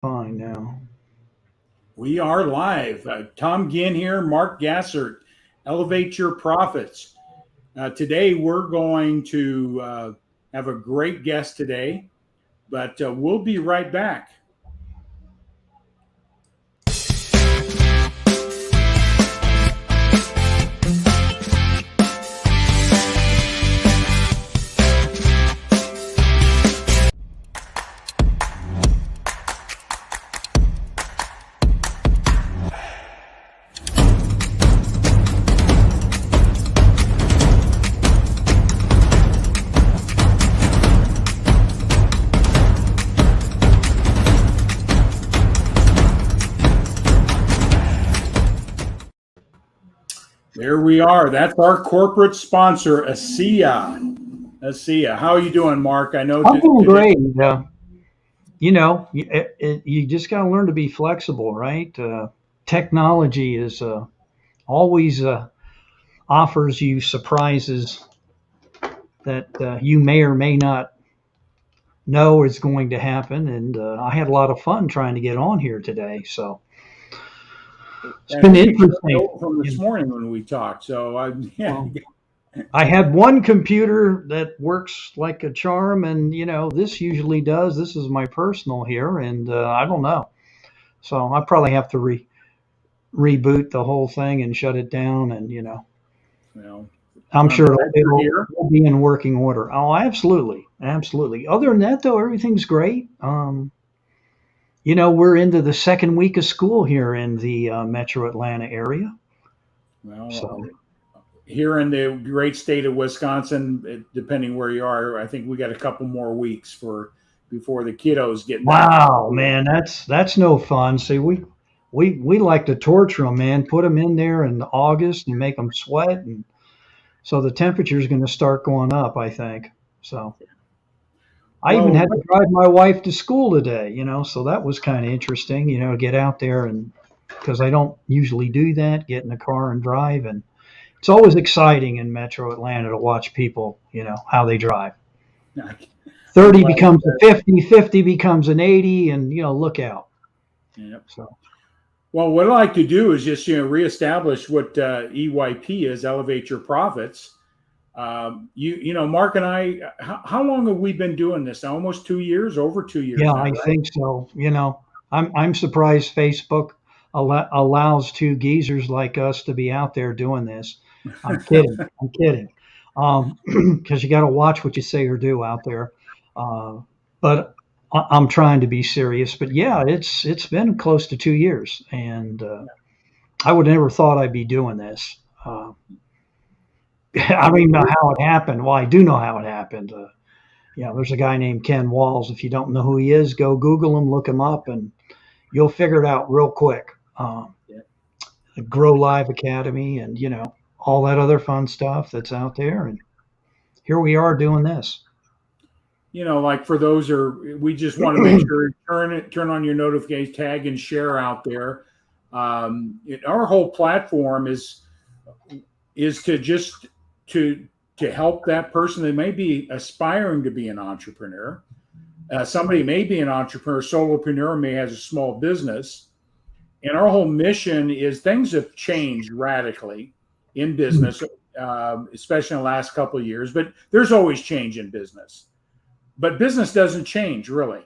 Fine now. We are live. Tom Ginn here, Mark Gassert, Elevate Your Profits. Today we're going to have a great guest today, but we'll be right back. There we are. That's our corporate sponsor, ASEA. ASEA. How are you doing, Mark? I know I'm doing great. You just got to learn to be flexible, right? Technology is always offers you surprises that you may or may not know is going to happen. And I had a lot of fun trying to get on here today. So it's been interesting. From this morning when we talked. So I had one computer that works like a charm, and this usually does. This is my personal here, and I don't know. So I probably have to reboot the whole thing and shut it down, and I'm sure it'll be in working order. Oh, absolutely, absolutely. Other than that, though, everything's great. We're into the second week of school here in the Metro Atlanta area. Well, here in the great state of Wisconsin, depending where you are, I think we got a couple more weeks before the kiddos get back. Wow, man, that's no fun. See, we like to torture them, man. Put them in there in August and make them sweat, and so the temperature is going to start going up, I think. So I even had to drive my wife to school today, so that was kind of interesting, get out there, and because I don't usually do that, get in the car and drive, and it's always exciting in Metro Atlanta to watch people, how they drive. 30 becomes a 50, 50 becomes an 80, and, look out. Yep. So, well, what I like to do is just, reestablish what EYP is, Elevate Your Profits. Mark and I, how long have we been doing this? Almost 2 years, over 2 years. Yeah, now, I right? think so. I'm surprised Facebook allows two geezers like us to be out there doing this. I'm kidding. I'm kidding. Because you got to watch what you say or do out there. But I'm trying to be serious. But yeah, it's been close to 2 years, and I would never thought I'd be doing this. I don't even know how it happened. Well, I do know how it happened. There's a guy named Ken Walls. If you don't know who he is, go Google him, look him up, and you'll figure it out real quick. The Grow Live Academy, and all that other fun stuff that's out there, and here we are doing this. Like for those we just want to make sure turn on your notification tag and share out there. Our whole platform is to just to help that person that may be aspiring to be an entrepreneur. Somebody may be an entrepreneur, solopreneur, may has a small business. And our whole mission is things have changed radically in business, especially in the last couple of years, but there's always change in business. But business doesn't change, really.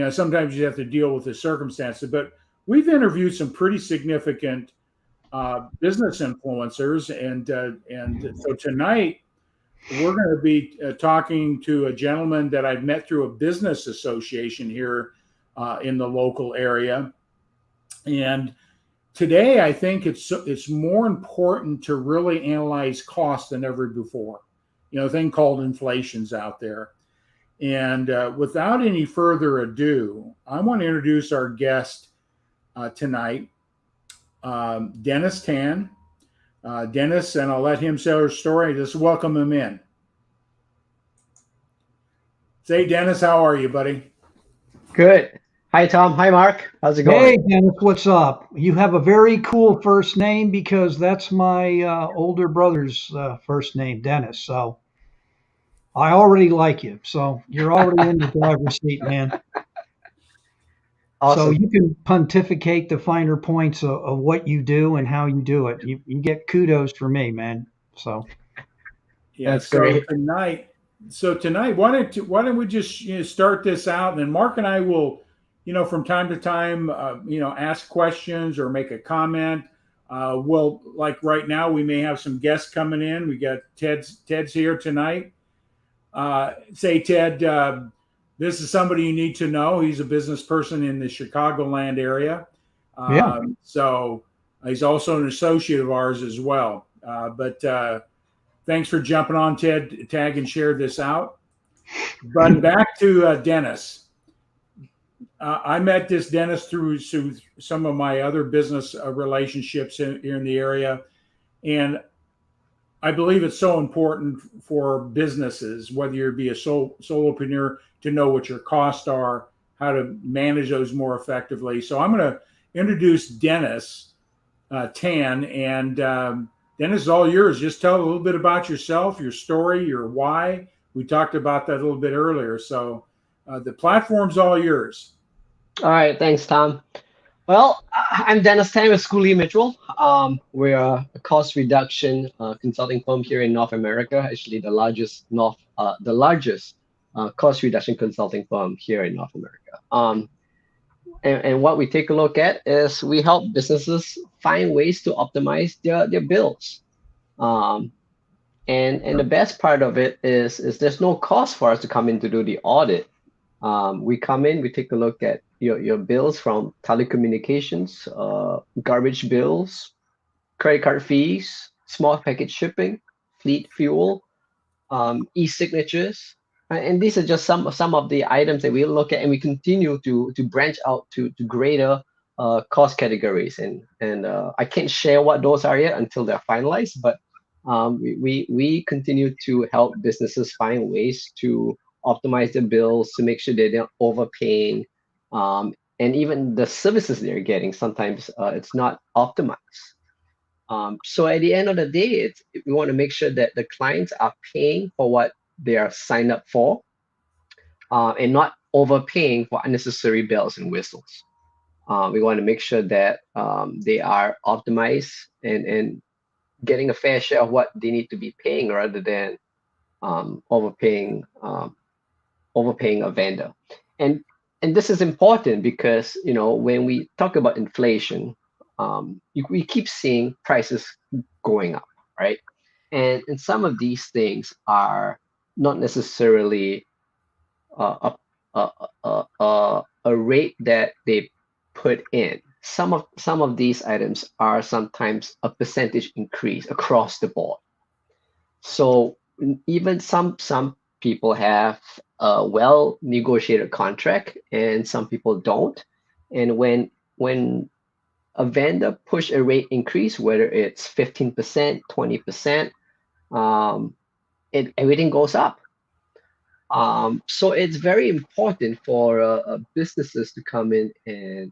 Sometimes you have to deal with the circumstances, but we've interviewed some pretty significant business influencers. And so tonight, we're going to be talking to a gentleman that I've met through a business association here in the local area. And today, I think it's more important to really analyze cost than ever before. A thing called inflation's out there. And without any further ado, I want to introduce our guest tonight, Denis Tan. Denis, and I'll let him tell his story. Just welcome him in. Say, Denis, how are you, buddy? Good. Hi, Tom. Hi, Mark. How's it going? Hey, Denis, what's up? You have a very cool first name because that's my older brother's first name, Denis. So I already like you. So you're already in the driver's seat, man. So Awesome. you can pontificate the finer points of what you do and how you do it. You get kudos for me, man. So Yeah. That's great. Tonight, why don't we just start this out, and then Mark and I will, from time to time, ask questions or make a comment. Well, like right now, we may have some guests coming in. We got Ted's here tonight. Say, Ted, this is somebody you need to know. He's a business person in the Chicagoland area. yeah, So he's also an associate of ours as well. But thanks for jumping on, Ted. Tag and share this out. But back to Dennis. I met this Dennis through some of my other business relationships here in the area. And I believe it's so important for businesses, whether you be a solopreneur, to know what your costs are, how to manage those more effectively. So I'm going to introduce Denis Tan, and Dennis, is all yours. Just tell a little bit about yourself, your story, your why. We talked about that a little bit earlier. So the platform's all yours. All right, thanks, Tom. Well, I'm Denis Tan with Schooley Mitchell. We're a cost reduction consulting firm here in North America. Actually, the largest cost reduction consulting firm here in North America. And what we take a look at is we help businesses find ways to optimize their bills. Um, and the best part of it is there's no cost for us to come in to do the audit. We come in, we take a look at your bills from telecommunications, garbage bills, credit card fees, small package shipping, fleet fuel, e-signatures. And these are just some of the items that we look at, and we continue to branch out to greater cost categories. And I can't share what those are yet until they're finalized, but we continue to help businesses find ways to optimize their bills to make sure they're not overpaying, and even the services they're getting sometimes it's not optimized. So at the end of the day, we want to make sure that the clients are paying for what they are signed up for, and not overpaying for unnecessary bells and whistles. We want to make sure that they are optimized and getting a fair share of what they need to be paying rather than overpaying a vendor. And and this is important because when we talk about inflation, we keep seeing prices going up, right? And some of these things are not necessarily a, a rate that they put in. Some of these items are sometimes a percentage increase across the board. So even some people have a well negotiated contract and some people don't. And when a vendor push a rate increase, whether it's 15%, 20%, everything goes up. So it's very important for businesses to come in and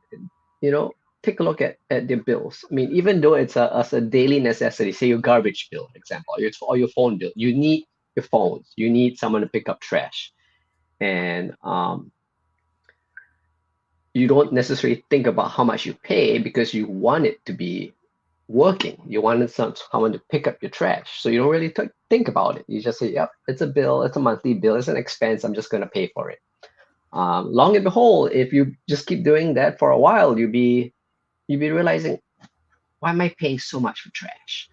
take a look at their bills. I mean, even though it's a daily necessity, say your garbage bill, for example, or your phone bill, you need your phones, you need someone to pick up trash, and you don't necessarily think about how much you pay because you want it to be working. You wanted someone to pick up your trash. So you don't really think about it. You just say, yep, it's a bill, it's a monthly bill, it's an expense, I'm just going to pay for it. Long and behold, if you just keep doing that for a while, you'll be realizing, why am I paying so much for trash?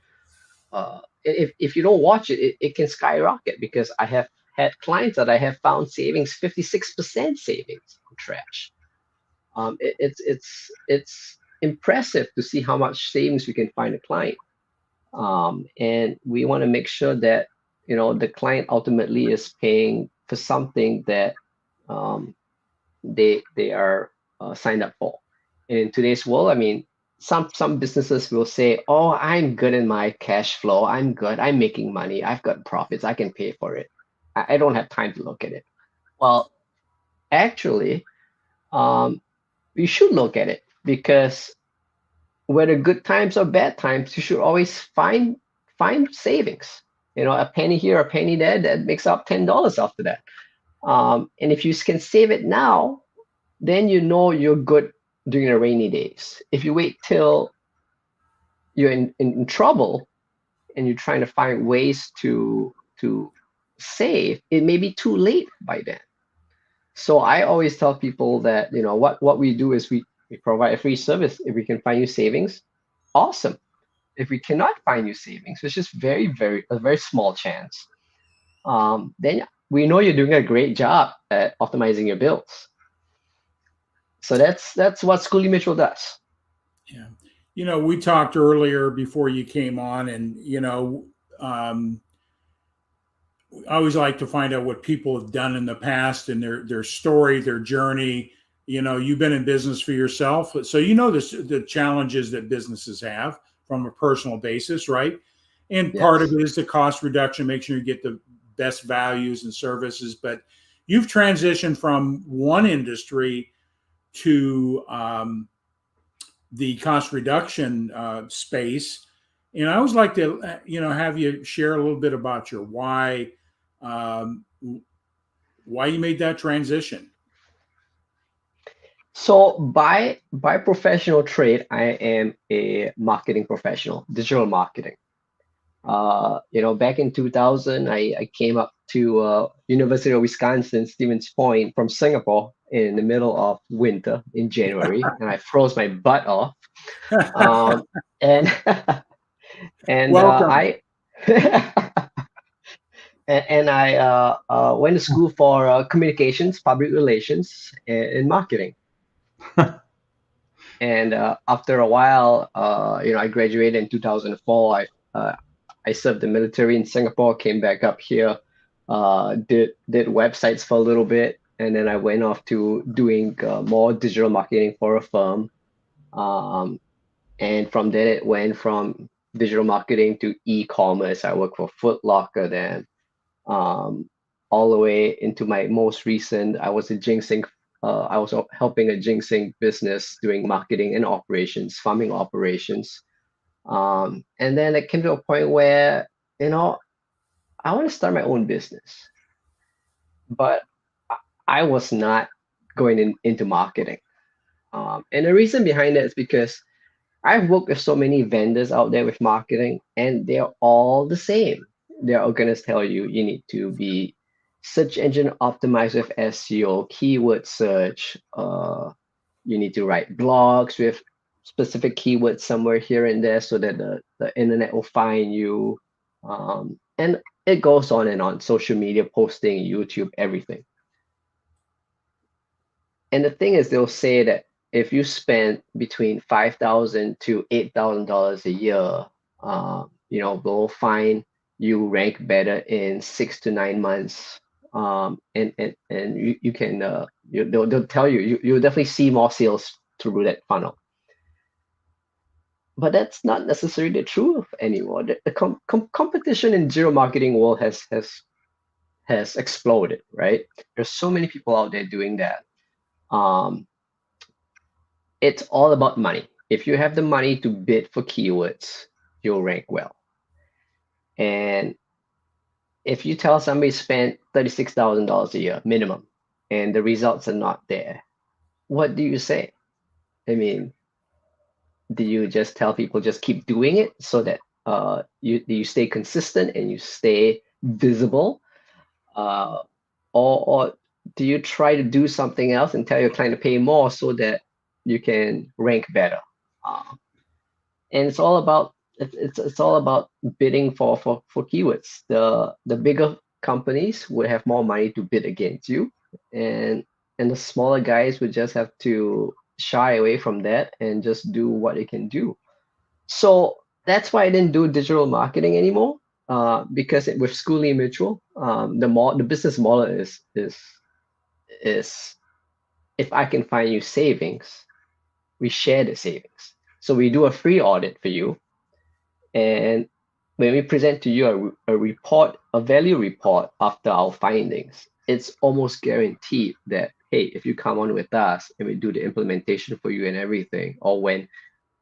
If you don't watch it, it can skyrocket because I have had clients that I have found savings, 56% savings on trash. It's impressive to see how much savings we can find a client. And we want to make sure that the client ultimately is paying for something that they are signed up for. And in today's world, I mean, some businesses will say, "Oh, I'm good in my cash flow. I'm good. I'm making money. I've got profits. I can pay for it. I don't have time to look at it." Well, actually, you should look at it because whether good times or bad times, you should always find savings. A penny here, a penny there, that makes up $10 after that. And if you can save it now, then you know you're good during the rainy days. If you wait till you're in trouble and you're trying to find ways to save, it may be too late by then. So I always tell people that, what we do is we provide a free service. If we can find you savings, awesome. If we cannot find you savings, which is a very small chance, then we know you're doing a great job at optimizing your bills. So that's what Schooley Mitchell does. Yeah. We talked earlier before you came on, and I always like to find out what people have done in the past and their story, their journey. You've been in business for yourself, so the challenges that businesses have from a personal basis, right? And part of Yes. it is the cost reduction, make sure you get the best values and services. But you've transitioned from one industry to the cost reduction space. And I always like to, have you share a little bit about your um, why you made that transition. So by professional trade, I am a marketing professional, digital marketing. Back in 2000, I came up to University of Wisconsin, Stevens Point from Singapore in the middle of winter in January, and I froze my butt off. Um, and and Welcome. I and I went to school for communications, public relations, and marketing. And after a while, I graduated in 2004. I served the military in Singapore, came back up here, did websites for a little bit, and then I went off to doing more digital marketing for a firm. Um, and from there, it went from digital marketing to e-commerce. I worked for Foot Locker then, um, all the way into my most recent. I was helping a ginseng business doing marketing and operations, farming operations. And then it came to a point where, you know, I want to start my own business, but I was not going into marketing. And the reason behind that is because I've worked with so many vendors out there with marketing, and they're all the same. They're all going to tell you you need to be search engine optimized with SEO, keyword search. You need to write blogs with specific keywords somewhere here and there so that the internet will find you. And it goes on and on. Social media posting, YouTube, everything. And the thing is, they'll say that if you spend between $5,000 to $8,000 a year, they'll find you rank better in 6 to 9 months. And you can they'll tell you'll definitely see more sales through that funnel. But that's not necessarily the truth anymore. The competition in digital marketing world has exploded, right? There's so many people out there doing that. Um, it's all about money. If you have the money to bid for keywords, you'll rank well. And if you tell somebody spent $36,000 a year minimum and the results are not there, what do you say? I mean, do you just tell people just keep doing it so that you stay consistent and you stay visible? Uh, or do you try to do something else and tell your client to pay more so that you can rank better? Uh, and it's all about bidding for keywords. The bigger companies would have more money to bid against you, and the smaller guys would just have to shy away from that and just do what they can do. So that's why I didn't do digital marketing anymore. Because with Schooley Mitchell, the business model is if I can find you savings, we share the savings. So we do a free audit for you, and when we present to you a report, a value report after our findings, it's almost guaranteed that, hey, if you come on with us and we do the implementation for you and everything, or when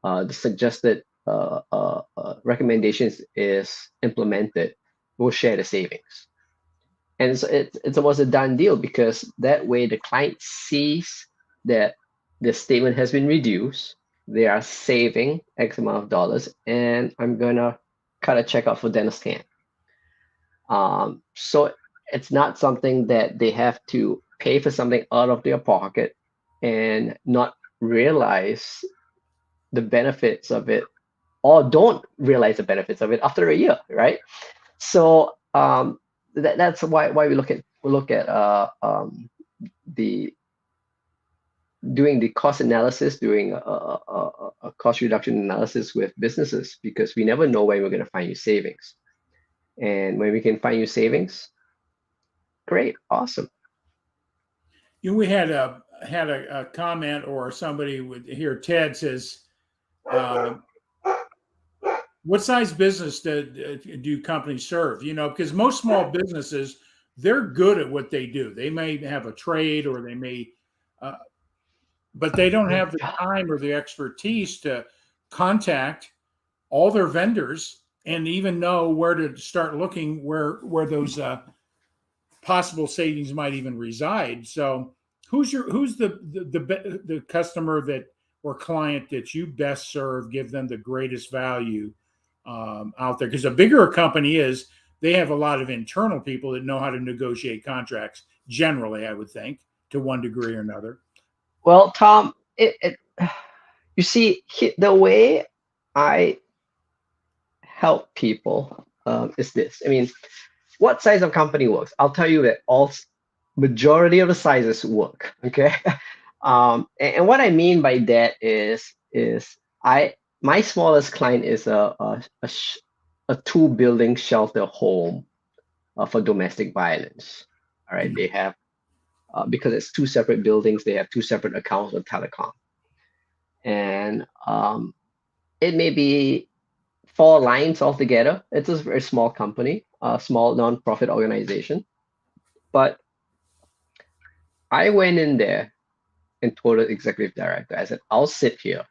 the suggested recommendations is implemented, we'll share the savings. And so it's almost a done deal because that way the client sees that the statement has been reduced. They are saving X amount of dollars, and I'm gonna cut a check out for Denis Tan. So it's not something that they have to pay for something out of their pocket and not realize the benefits of it, or don't realize the benefits of it after a year, right? So that's why we look at the doing the cost analysis, doing a cost reduction analysis with businesses, because we never know when we're going to find you savings. And when we can find you savings, great, awesome. You know, we had a comment, or somebody would here. Ted says, "What size business do companies serve?" You know, because most small businesses, they're good at what they do. They may have a trade, or they may, but they don't have the time or the expertise to contact all their vendors and even know where to start looking, where those possible savings might even reside. So who's the customer that, or client, that you best serve, give them the greatest value out there? Because a bigger a company is, they have a lot of internal people that know how to negotiate contracts generally, I would think, to one degree or another. Well, Tom, you see, the way I help people is this. I mean, what size of company works? I'll tell you that majority of the sizes work. Okay, and what I mean by that is my smallest client is a 2-building shelter home for domestic violence. All right, they have because it's 2 separate buildings, they have 2 separate accounts of telecom, and it may be 4 lines altogether. It's a very small company, a small nonprofit organization. But I went in there and told the executive director, I said, I'll sit here.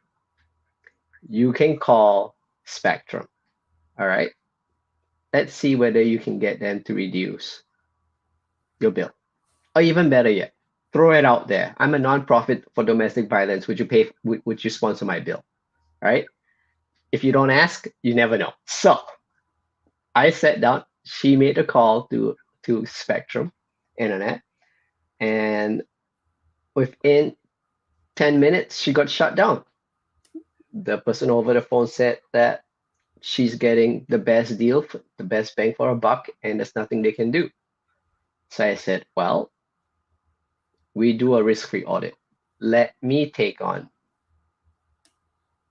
You can call Spectrum. All right. Let's see whether you can get them to reduce your bill. Or even better yet, throw it out there. I'm a nonprofit for domestic violence. Would you sponsor my bill? All right. If you don't ask, you never know. So I sat down. She made a call to Spectrum Internet, and within 10 minutes, she got shut down. The person over the phone said that she's getting the best deal, the best bang for her buck, and there's nothing they can do. So I said, well, we do a risk-free audit. Let me take on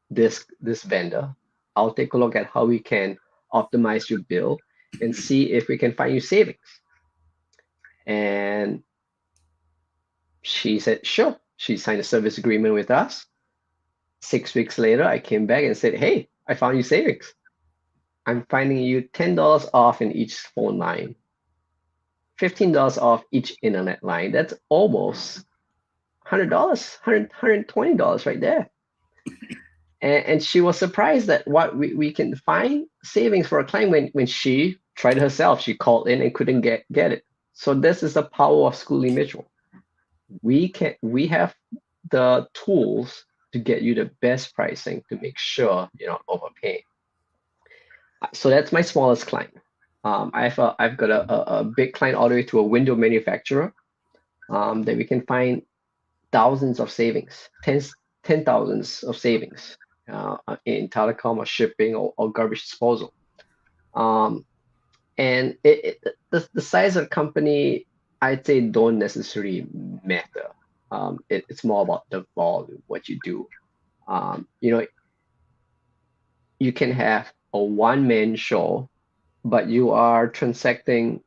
this vendor. I'll take a look at how we can optimize your bill and see if we can find you savings. And she said, sure. She signed a service agreement with us. 6 weeks later, I came back and said, hey, I found you savings. I'm finding you $10 off in each phone line, $15 off each internet line. That's almost $100, $120 right there. And she was surprised that what we can find savings for a client when she tried herself. She called in and couldn't get it. So this is the power of Schooley Mitchell. We have the tools to get you the best pricing to make sure you're not overpaying. So that's my smallest client. I've got a big client all the way to a window manufacturer that we can find thousands of savings, 10,000s of savings in telecom or shipping or garbage disposal. And the size of the company, I'd say, don't necessarily matter. It's more about the volume, what you do. You can have a one-man show, but you are transacting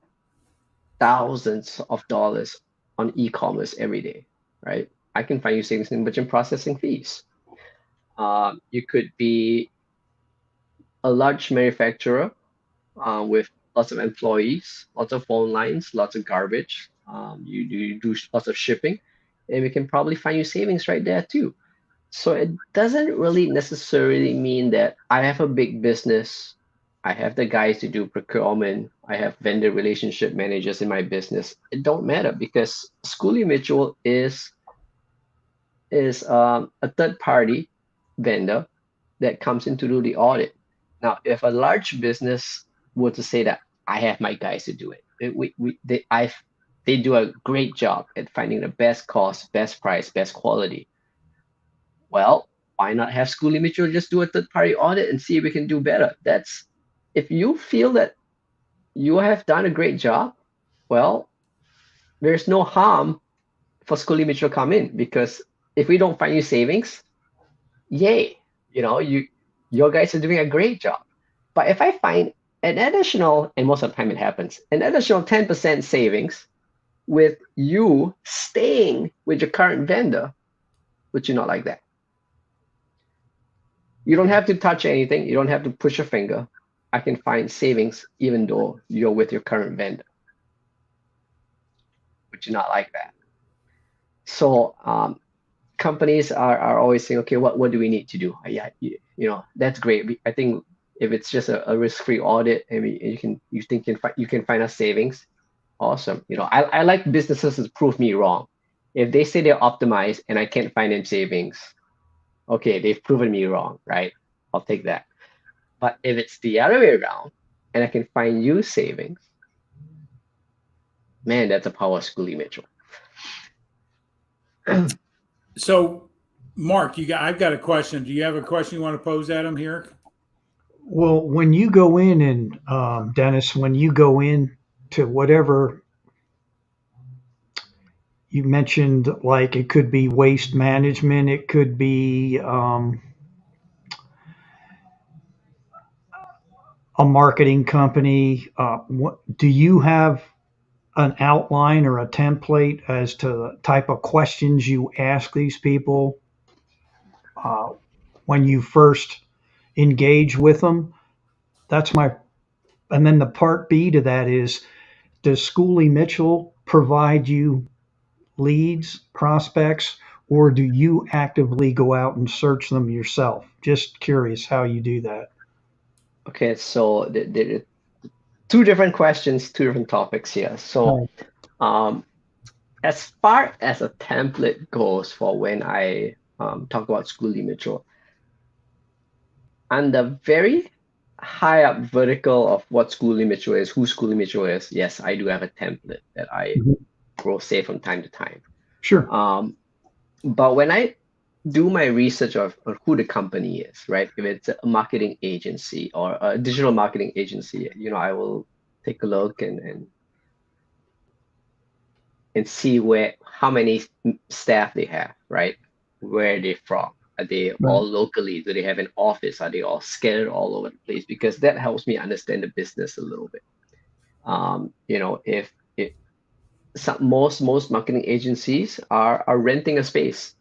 thousands of dollars on e-commerce every day, right? I can find you savings in merchant processing fees. You could be a large manufacturer with lots of employees, lots of phone lines, lots of garbage. You do lots of shipping, and we can probably find you savings right there too. So it doesn't really necessarily mean that I have a big business. I have the guys to do procurement. I have vendor relationship managers in my business. It don't matter, because Schooley Mitchell is is a third party vendor that comes in to do the audit. Now, if a large business were to say that I have my guys to do it, they do a great job at finding the best cost, best price, best quality. Well, why not have Schooley Mitchell just do a third party audit and see if we can do better? That's if you feel that you have done a great job, well, there's no harm for Schooley Mitchell to come in, because if we don't find you savings, yay, your guys are doing a great job. But if I find an additional, and most of the time it happens, an additional 10% savings with you staying with your current vendor, would you not like that? You don't have to touch anything. You don't have to push a finger. I can find savings even though you're with your current vendor. Would you not like that? So companies are always saying, okay, what do we need to do? Yeah, that's great. I think if it's just a risk-free audit, and you think you can find us savings, awesome. I like businesses to prove me wrong. If they say they're optimized and I can't find them savings, okay, they've proven me wrong, right? I'll take that. But if it's the other way around and I can find you savings, man, that's a power of Schooley Mitchell. So, Mark, I've got a question. Do you have a question you want to pose at him here? Well, when you go in and Dennis, when you go in to whatever you mentioned, like it could be waste management, it could be a marketing company. Do you have an outline or a template as to the type of questions you ask these people when you first engage with them? And then the part B to that is, does Schooley Mitchell provide you leads, prospects, or do you actively go out and search them yourself? Just curious how you do that. Okay, so there are two different questions, two different topics here. So as far as a template goes for when I talk about Schooley Mitchell, on the very high up vertical of what Schooley Mitchell is, who Schooley Mitchell is, yes, I do have a template that I will say from time to time. Sure. But when I do my research on who the company is, right? If it's a marketing agency or a digital marketing agency, I will take a look and see how many staff they have, right? Where are they from? Are they all locally? Do they have an office? Are they all scattered all over the place? Because that helps me understand the business a little bit. If most marketing agencies are renting a space,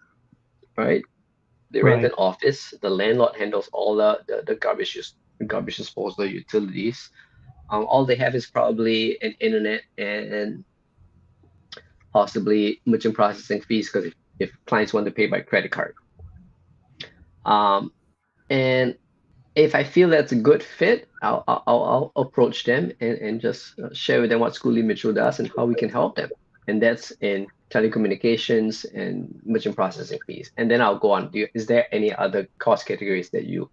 right? They rent an office. The landlord handles all the garbage disposal, utilities. All they have is probably an internet and possibly merchant processing fees, because if clients want to pay by credit card. And if I feel that's a good fit, I'll approach them and just share with them what Schooley Mitchell does and how we can help them. And that's in telecommunications and merchant processing fees. And then I'll go on. Is there any other cost categories that you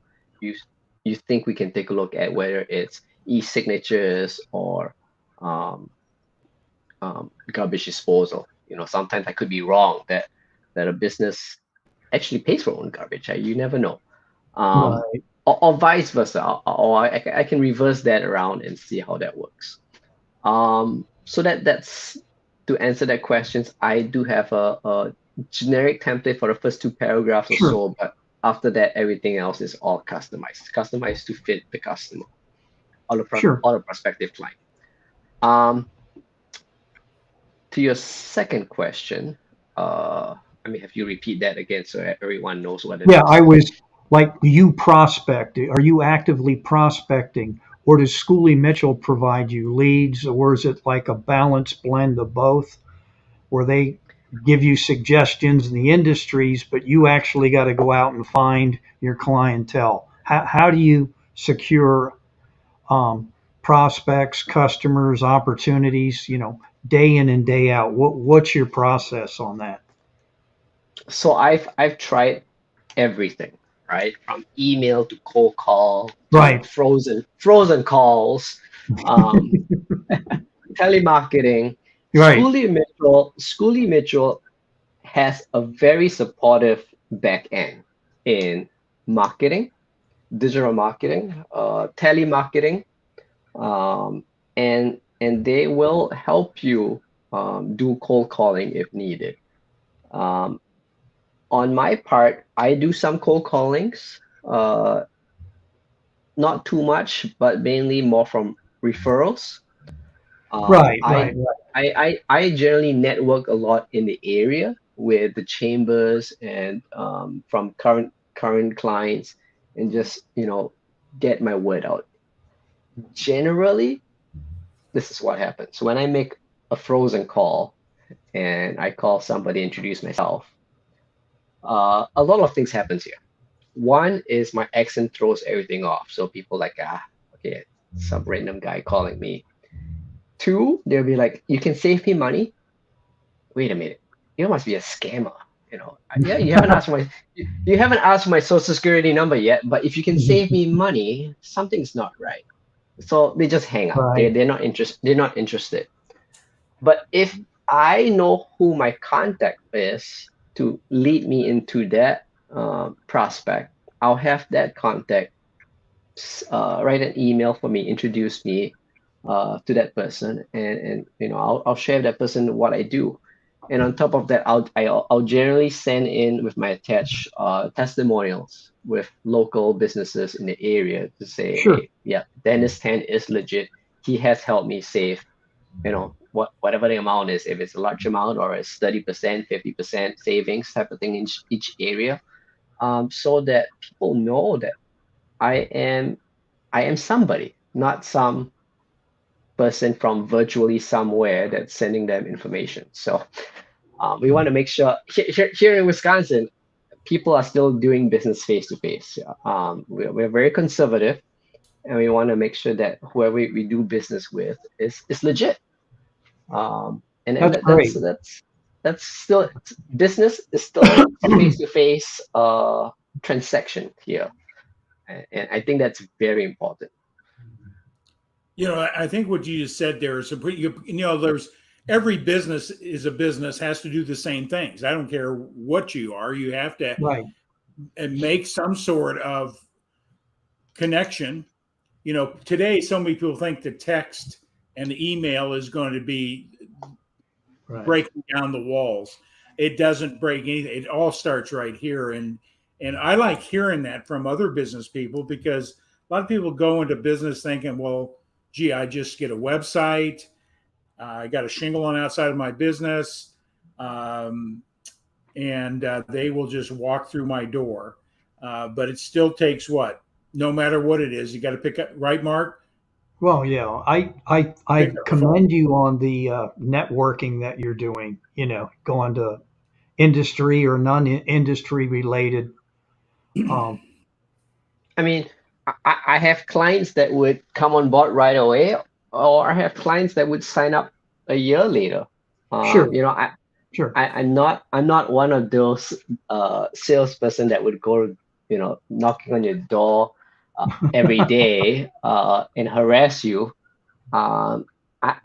think we can take a look at, whether it's e-signatures or garbage disposal? Sometimes I could be wrong that a business actually pays for own garbage. You never know. Or vice versa, or I can reverse that around and see how that works. So that's to answer that questions. I do have a generic template for the first two paragraphs or so, but after that, everything else is all customized to fit the customer or the prospective client. To your second question, have you repeat that again so everyone knows what it is? I was like, you prospect. Are you actively prospecting, or does Schooley Mitchell provide you leads, or is it like a balanced blend of both, where they give you suggestions in the industries, but you actually got to go out and find your clientele? How do you secure prospects, customers, opportunities, day in and day out? What's your process on that? So I've tried everything, right? From email to cold call to Right. frozen calls, um, telemarketing. Right. Schooley Mitchell has a very supportive back end in marketing, digital marketing, telemarketing, and they will help you do cold calling if needed. Um, on my part, I do some cold callings, not too much, but mainly more from referrals. Um, Right. I, Right. Right. I generally network a lot in the area with the chambers and from current clients, and just get my word out. Generally, this is what happens when I make a frozen call and I call somebody, introduce myself. A lot of things happens here. One is my accent throws everything off, so people like, okay, some random guy calling me. Two, they'll be like, you can save me money. Wait a minute, you must be a scammer. Yeah, you haven't asked my social security number yet, but if you can save me money, something's not right. So they just hang up. Right. They're not interested. But if I know who my contact is to lead me into that prospect, I'll have that contact write an email for me, introduce me to that person, and I'll share that person what I do. And on top of that, I'll generally send in with my attached testimonials with local businesses in the area to say, Sure. hey, yeah, Dennis Tan is legit. He has helped me save, whatever the amount is, if it's a large amount or it's 30%, 50% savings type of thing in each area, so that people know that I am I am somebody, not some person from virtually somewhere that's sending them information. So we want to make sure here in Wisconsin, people are still doing business face to face. We're very conservative, and we want to make sure that whoever we do business with is legit. And That's great. that's still business is still face to face transaction here, and I think that's very important. I think what you just said there is there's every business is a business has to do the same things. I don't care what you are, you have to Right. make some sort of connection. Today so many people think the text and the email is going to be Right. breaking down the walls. It doesn't break anything. It all starts right here. And I like hearing that from other business people, because a lot of people go into business thinking, well, gee, I just get a website. I got a shingle on outside of my business, um, and they will just walk through my door. But it still takes what? No matter what it is, you got to pick up, right, Mark? Well, yeah, Pick I up the phone. commend you on the networking that you're doing. Going to industry or non-industry related. Um, I mean, I have clients that would come on board right away, or I have clients that would sign up a year later. sure. Sure. I'm not one of those salesperson that would go, knocking on your door every day and harass you. Um, I,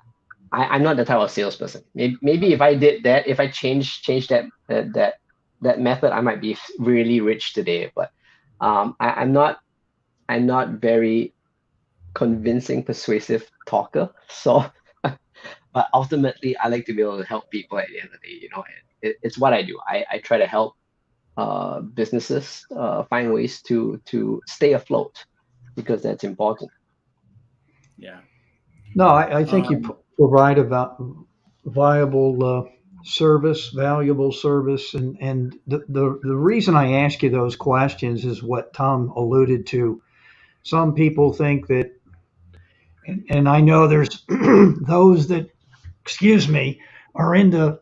I'm not the type of salesperson. Maybe if I did that, if I change that method, I might be really rich today. But I'm not very convincing, persuasive talker. So, but ultimately, I like to be able to help people at the end of the day. It's what I do. I try to help businesses find ways to stay afloat, because that's important. Yeah. No, I think you Um, provide a viable service, valuable service, and the reason I ask you those questions is what Tom alluded to. Some people think that, and I know there's those that, excuse me, are into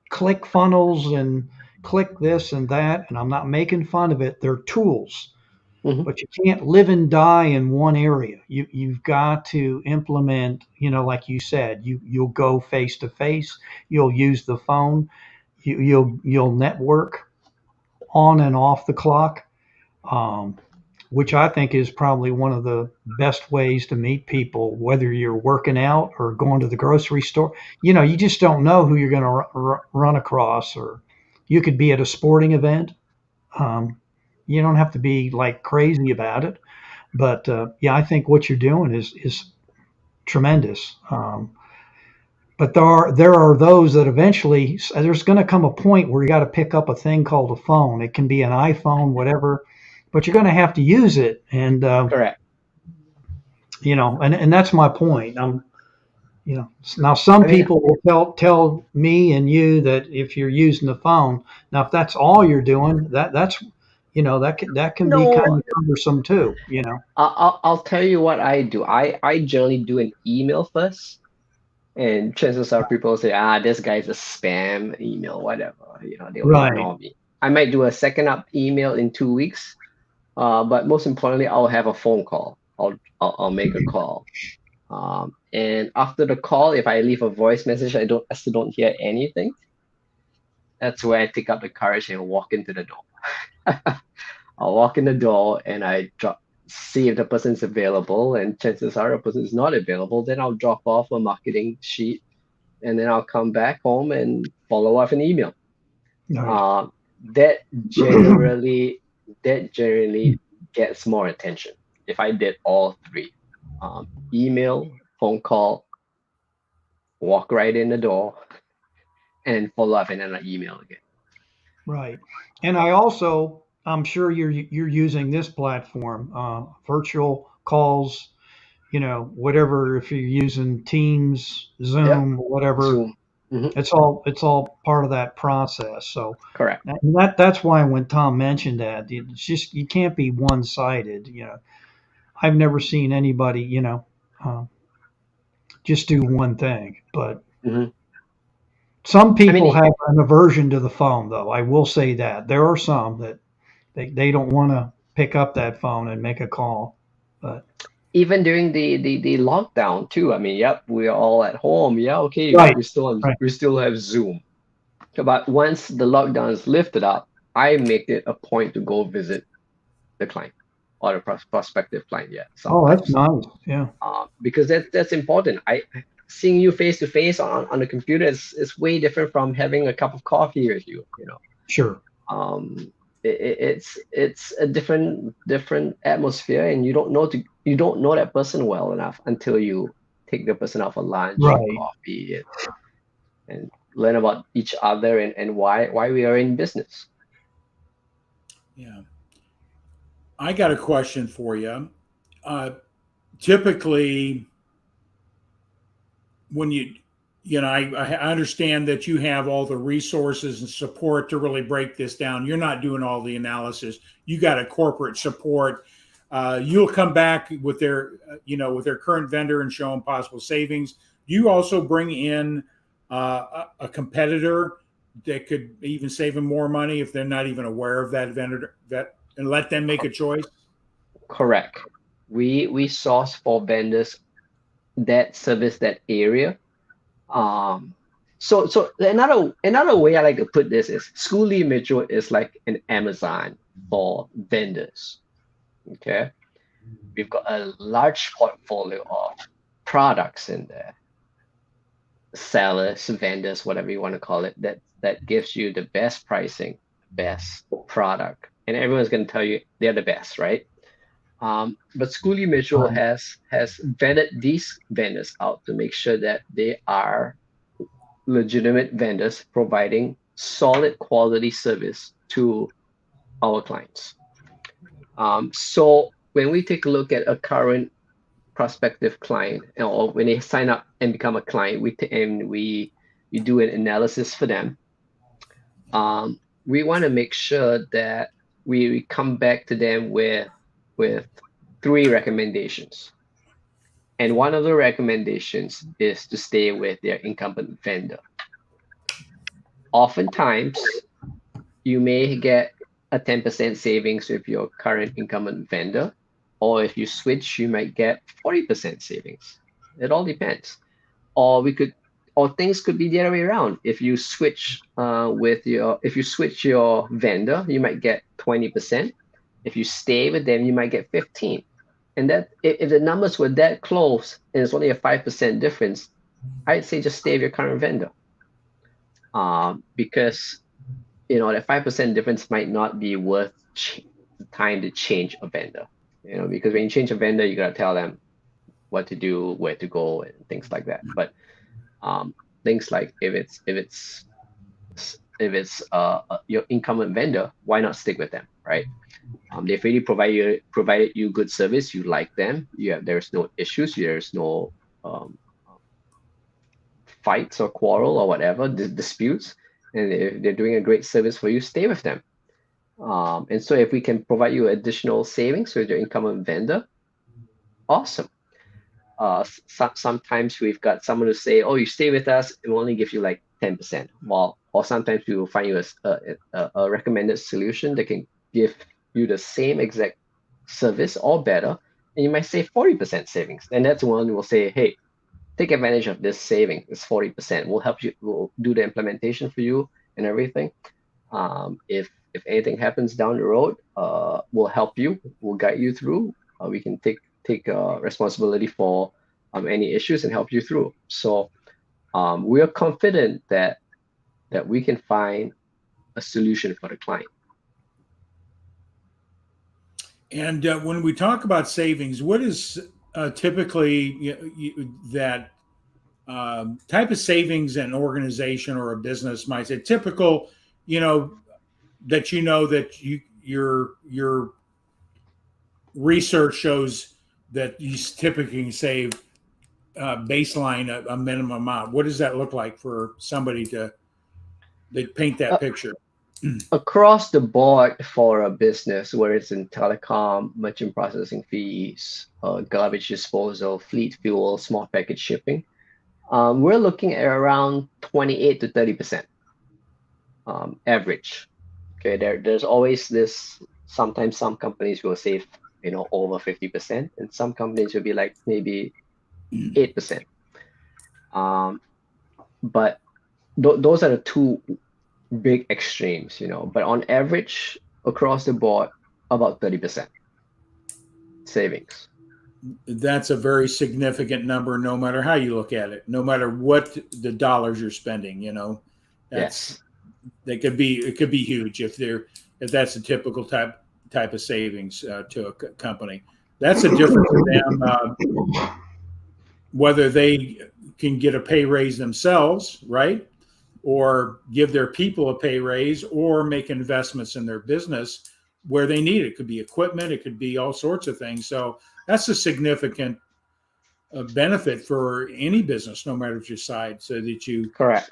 click funnels and click this and that, and I'm not making fun of it. They're tools, Hmm. but you can't live and die in one area. You've got to implement, like you said, you'll go face to face, you'll use the phone, you'll network on and off the clock, um, which I think is probably one of the best ways to meet people, whether you're working out or going to the grocery store. You just don't know who you're going to run across, or you could be at a sporting event. Um, you don't have to be like crazy about it, but yeah, I think what you're doing is tremendous. But there are those that eventually there's going to come a point where you got to pick up a thing called a phone. It can be an iPhone, whatever, but you're going to have to use it. And Correct. and that's my point. Now some I mean, people will tell me and you that if you're using the phone, now if that's all you're doing, that's that can be kind no, of cumbersome too. I'll tell you what I do. I generally do an email first, and chances are people say, this guy's a spam email, whatever. They'll Right. ignore me. I might do a second up email in 2 weeks, but most importantly, I'll have a phone call. I'll make a call. And after the call, if I leave a voice message, I still don't hear anything. That's where I take up the courage and walk into the door. I'll walk in the door and see if the person's available, and chances are the person is not available. Then I'll drop off a marketing sheet, and then I'll come back home and follow up an email. Right. That generally gets more attention if I did all three: email, phone call, walk right in the door, and follow up and then an email again. Right. And I'm sure you're using this platform, virtual calls, whatever, if you're using Teams, Yep. Zoom, whatever, Zoom. Hmm. it's all part of that process. So Correct. that's why when Tom mentioned that, it's just you can't be one-sided. I've never seen anybody, uh, just do one thing, but Hmm. some I mean, people have an aversion to the phone, though. I will say that there are some that they don't want to pick up that phone and make a call. But even during the lockdown too. I mean, yep, we're all at home. Yeah, okay, right, right, we still have Zoom. But once the lockdown is lifted up, I make it a point to go visit the client or the prospective client. Yeah, oh, that's sometimes, nice. Yeah, because that's important. Seeing you face to face on the computer is way different from having a cup of coffee with you. sure, Um, it's a different atmosphere, and you don't know that person well enough until you take the person out for lunch or right. coffee, and learn about each other, and why we are in business. Yeah. I got a question for you. Uh, Typically, when I understand that you have all the resources and support to really break this down. You're not doing all the analysis. You got a corporate support. You'll come back with with their current vendor and show them possible savings. Do you also bring in a competitor that could even save them more money if they're not even aware of that vendor, and let them make a choice? Correct. We source for vendors that service that area. Um, so another way I like to put this is Schooley Mitchell is like an Amazon for vendors. Okay, we've got a large portfolio of products in there, sellers, vendors, whatever you want to call it, that gives you the best pricing, best product, and everyone's going to tell you they're the best, right? But Schooley Mitchell Right. has vetted these vendors out to make sure that they are legitimate vendors providing solid quality service to our clients. So when we take a look at a current prospective client, or when they sign up and become a client, we do an analysis for them. We want to make sure that we come back to them with three recommendations. And one of the recommendations is to stay with their incumbent vendor. Oftentimes, you may get a 10% savings with your current incumbent vendor, or if you switch, you might get 40% savings. It all depends. Or we could, or things could be the other way around. If you switch your vendor, you might get 20%. If you stay with them, you might get 15. And that if the numbers were that close and it's only a 5% difference, I'd say just stay with your current vendor. Because that 5% difference might not be worth the time to change a vendor. Because when you change a vendor, you gotta tell them what to do, where to go, and things like that. But things like if it's your incumbent vendor, why not stick with them, right? They've really provided you good service. You like them. There's no issues. There's no fights or quarrel or whatever disputes. And if they're doing a great service for you, stay with them. And so if we can provide you additional savings with your incumbent vendor, awesome. Sometimes we've got someone who say, "Oh, you stay with us, it will only give you like 10%." Or sometimes we will find you a recommended solution that can give you the same exact service or better, and you might save 40% savings. And that's when we'll say, "Hey, take advantage of this saving. It's 40%. We'll help you. We'll do the implementation for you and everything. If anything happens down the road, we'll help you. We'll guide you through. We can take responsibility for any issues and help you through." So we are confident that we can find a solution for the client. And when we talk about savings, what is typically that type of savings an organization or a business might say? Typical, that your research shows that you typically can save baseline a minimum amount. What does that look like for somebody to paint that picture? Across the board for a business, where it's in telecom, merchant processing fees, garbage disposal, fleet fuel, small package shipping, we're looking at around 28 to 30% average. Okay, there's always this. Sometimes some companies will save over 50%, and some companies will be like maybe 8%. But those are the two big extremes, but on average across the board, about 30% savings. That's a very significant number, no matter how you look at it, no matter what the dollars you're spending. Yes. It could be huge if that's a typical type of savings to a company. That's a difference for them whether they can get a pay raise themselves, right? Or give their people a pay raise, or make investments in their business where they need it. It could be equipment, it could be all sorts of things. So that's a significant benefit for any business, no matter your side. So that you correct.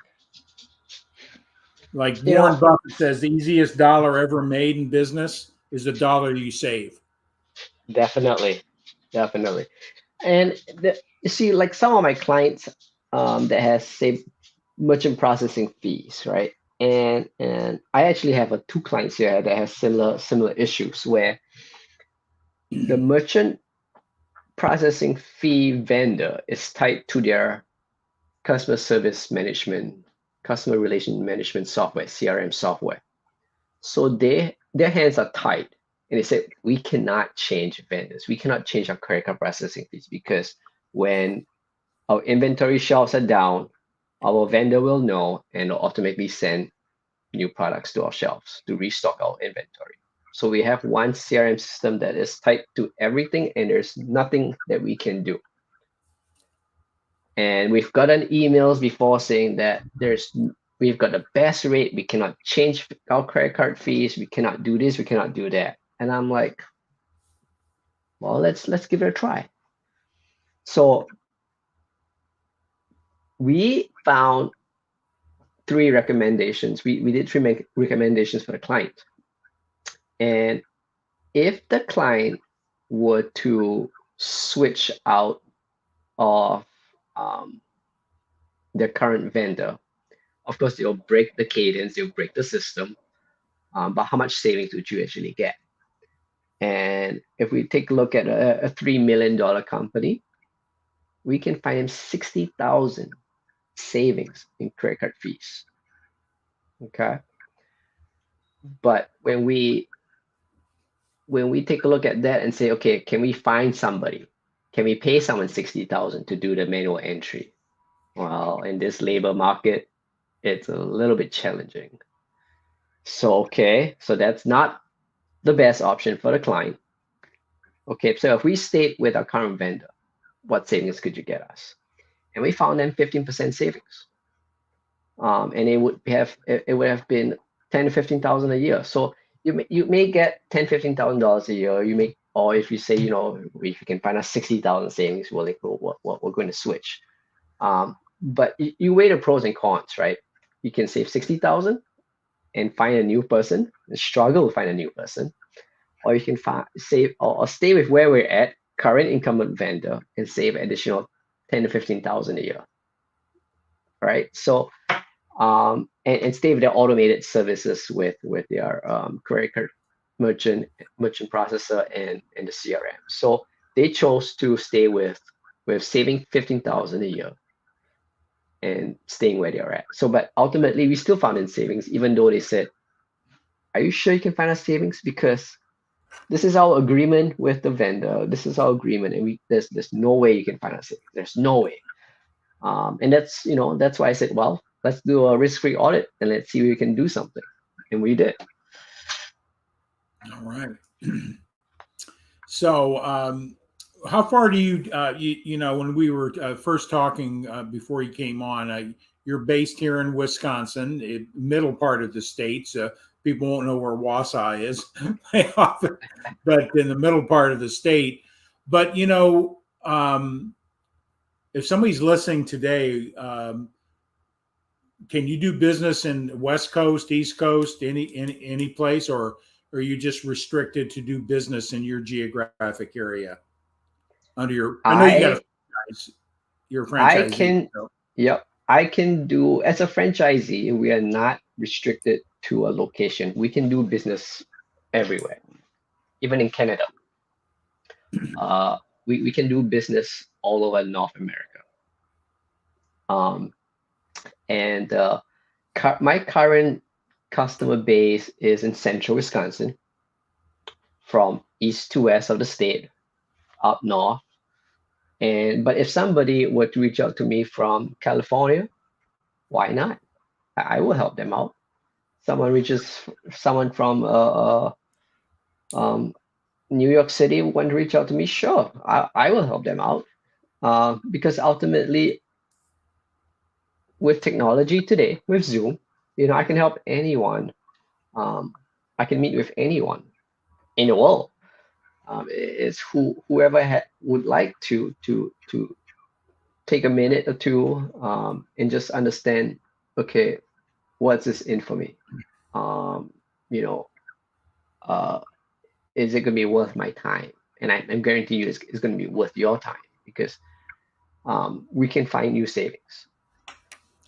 Like Warren Buffett says, the easiest dollar ever made in business is the dollar you save. Definitely. And you see, like some of my clients that has saved merchant processing fees, right? And I actually have two clients here that have similar issues, where the merchant processing fee vendor is tied to their customer relation management software, CRM software. So their hands are tied, and they said, we cannot change vendors. We cannot change our credit card processing fees, because when our inventory shelves are down, our vendor will know and will automatically send new products to our shelves to restock our inventory. So we have one CRM system that is tied to everything, and there's nothing that we can do. And we've gotten emails before saying that we've got the best rate. We cannot change our credit card fees. We cannot do this. We cannot do that. And I'm like, well, let's give it a try. So we found three recommendations. We did three recommendations for the client. And if the client were to switch out of their current vendor, of course, they'll break the cadence, they'll break the system, but how much savings would you actually get? And if we take a look at a $3 million company, we can find them $60,000 savings in credit card fees. Okay. But when we take a look at that and say, okay, can we find somebody? Can we pay someone 60,000 to do the manual entry? Well, in this labor market, it's a little bit challenging. So, okay, so that's not the best option for the client. Okay, so if we stayed with our current vendor, what savings could you get us? And we found them 15% savings. And it would have been 10 to 15,000 a year. So you may get $10,000-$15,000 a year. You may, or if you say, if you can find us 60,000 savings, well, we're going to switch. But you weigh the pros and cons, right? You can save 60,000 and find a new person, and struggle to find a new person, or you can save or stay with where we're at, current incumbent vendor, and save additional 10 to 15,000 a year, right? So and stay with their automated services with their credit card merchant processor and the CRM. So they chose to stay with saving 15,000 a year and staying where they're at. So, but ultimately, we still found in savings, even though they said, "Are you sure you can find us savings? Because this is our agreement with the vendor. This is our agreement, and there's no way you can find us savings. There's no way." And that's why I said, well, let's do a risk-free audit and let's see if we can do something. And we did. All right. So, how far do you, when we were first talking before you came on, you're based here in Wisconsin, middle part of the state. So people won't know where Wausau is, but in the middle part of the state. But, if somebody's listening today, can you do business in West Coast, East Coast, any place, or are you just restricted to do business in your geographic area? Under your, I know you got a franchise. You're a franchisee. I can, yep. I can do, as a franchisee, we are not restricted to a location. We can do business everywhere, even in Canada. We can do business all over North America. And my current customer base is in central Wisconsin, from east to west of the state, up north. But if somebody were to reach out to me from California, why not? I will help them out. Someone from New York City want to reach out to me, sure, I will help them out. Because ultimately, with technology today, with Zoom, I can help anyone. I can meet with anyone in the world. It's whoever would like to take a minute or two and just understand, okay, what's this in for me? Is it going to be worth my time? And I'm guarantee you it's going to be worth your time, because we can find new savings.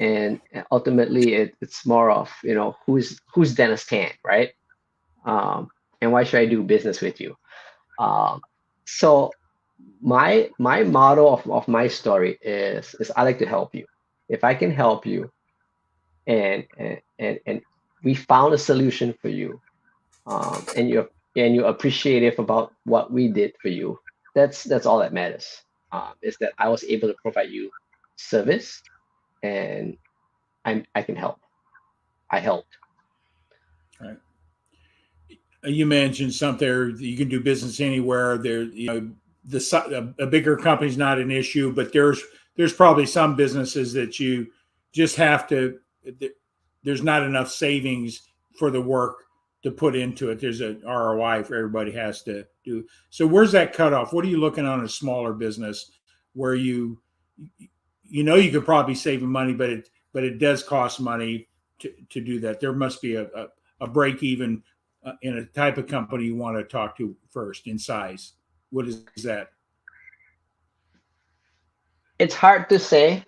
And ultimately, it's more of, who's Denis Tan, right? And why should I do business with you? So my motto of my story is I like to help you. If I can help you, and we found a solution for you, and you're appreciative about what we did for you, that's all that matters. Is that I was able to provide you service, and I can help. I helped. Right. You mentioned something. You can do business anywhere. There, a bigger company's not an issue, but there's probably some businesses that you just have to. There's not enough savings for the work to put into it. There's an ROI for everybody has to do. So where's that cutoff? What are you looking on a smaller business where you could probably save money, but it does cost money to do that? There must be a break even in a type of company you want to talk to first in size. What is that? It's hard to say.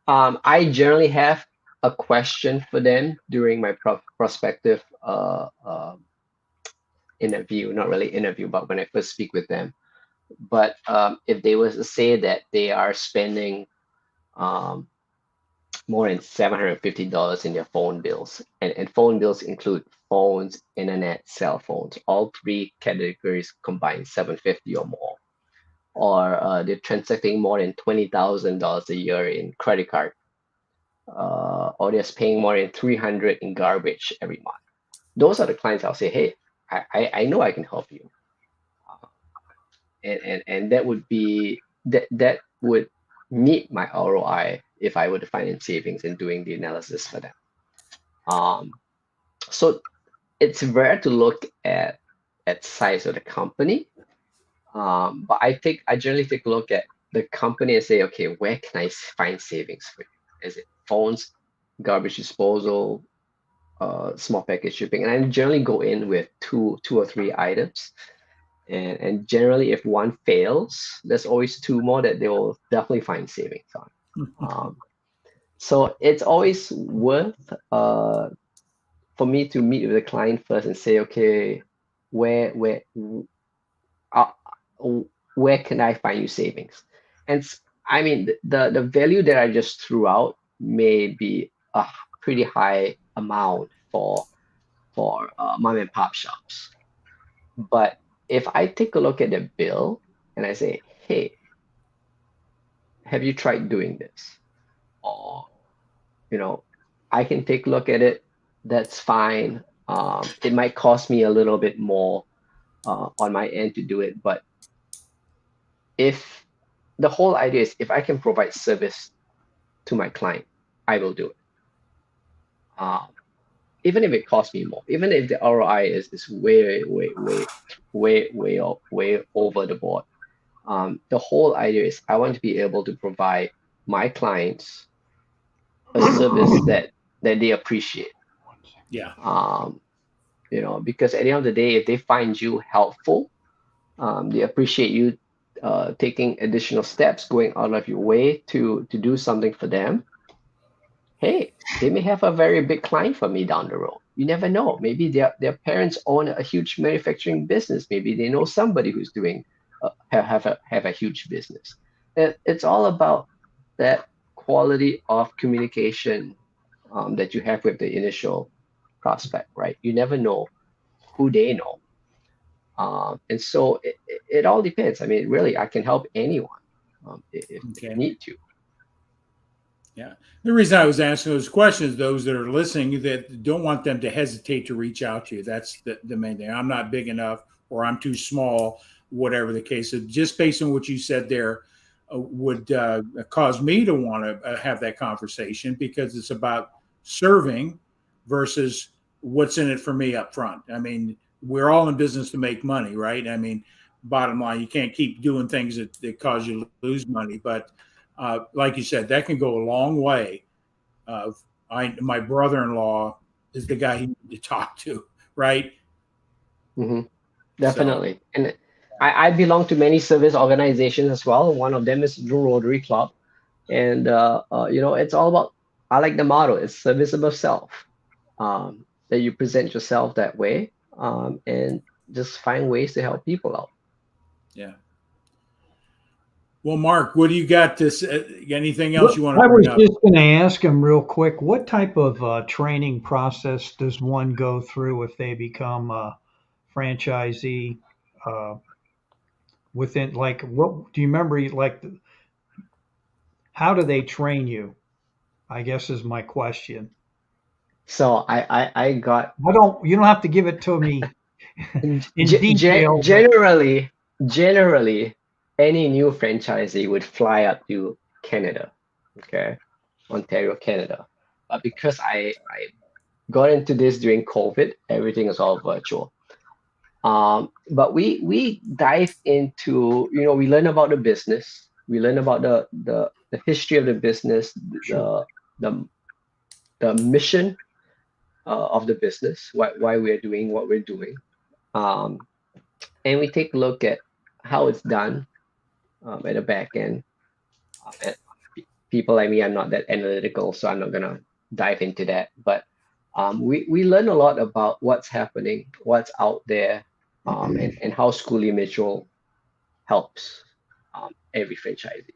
I generally have a question for them during my prospective interview, not really interview, but when I first speak with them. But if they were to say that they are spending more than $750 in their phone bills. And phone bills include phones, internet, cell phones. All three categories combined, 750 or more. Or they're transacting more than $20,000 a year in credit card. Or they're paying more than 300 in garbage every month. Those are the clients I'll say, hey, I know I can help you. And that would be that would meet my ROI if I were to find in savings and doing the analysis for them. So it's rare to look at size of the company, but I generally take a look at the company and say, okay, where can I find savings for you? Is it phones, garbage disposal, small package shipping? And I generally go in with two or three items. And generally, if one fails, there's always two more that they will definitely find savings on. So it's always worth for me to meet with the client first and say, okay, where can I find you savings? And I mean, the value that I just threw out may be a pretty high amount for mom and pop shops, but if I take a look at the bill and I say, hey, have you tried doing this? Or, I can take a look at it. That's fine. It might cost me a little bit more on my end to do it. But if the whole idea is if I can provide service to my client, I will do it. Even if it costs me more, even if the ROI is way over the board. The whole idea is I want to be able to provide my clients a service that they appreciate. Yeah. Because at the end of the day, if they find you helpful, they appreciate you taking additional steps, going out of your way to do something for them. Hey, they may have a very big client for me down the road. You never know. Maybe their parents own a huge manufacturing business. Maybe they know somebody who's doing have a huge business. It's all about that quality of communication that you have with the initial prospect, right? You never know who they know. And so it all depends. I mean, really, I can help anyone if they need to. Yeah. The reason I was asking those questions, those that are listening that don't want them to hesitate to reach out to you. That's the main thing. I'm not big enough or I'm too small, whatever the case is. Just based on what you said there would cause me to want to have that conversation because it's about serving versus what's in it for me up front. I mean, we're all in business to make money, right? I mean, bottom line, you can't keep doing things that cause you to lose money, but like you said, that can go a long way. My brother-in-law is the guy you need to talk to, right? Mm-hmm. Definitely. So, and I belong to many service organizations as well. One of them is the Rotary Club. And, it's all about, I like the motto, it's service above self, that you present yourself that way and just find ways to help people out. Yeah. Well, Mark, what do you got to say? Anything else you want to bring up? I was just going to ask him real quick, what type of training process does one go through if they become a franchisee within, like, what do you remember, like, how do they train you? I guess is my question. So I got. You don't have to give it to me in detail. Generally, any new franchisee would fly up to Canada, okay, Ontario, Canada. But because I got into this during COVID, everything is all virtual. But we dive into, we learn about the business, we learn about the history of the business, Sure. the mission of the business, why we're doing what we're doing. And we take a look at how it's done at the back end. And people like me, I'm not that analytical, so I'm not gonna dive into that. But we learn a lot about what's happening, what's out there, and how Schooley Mitchell helps every franchisee.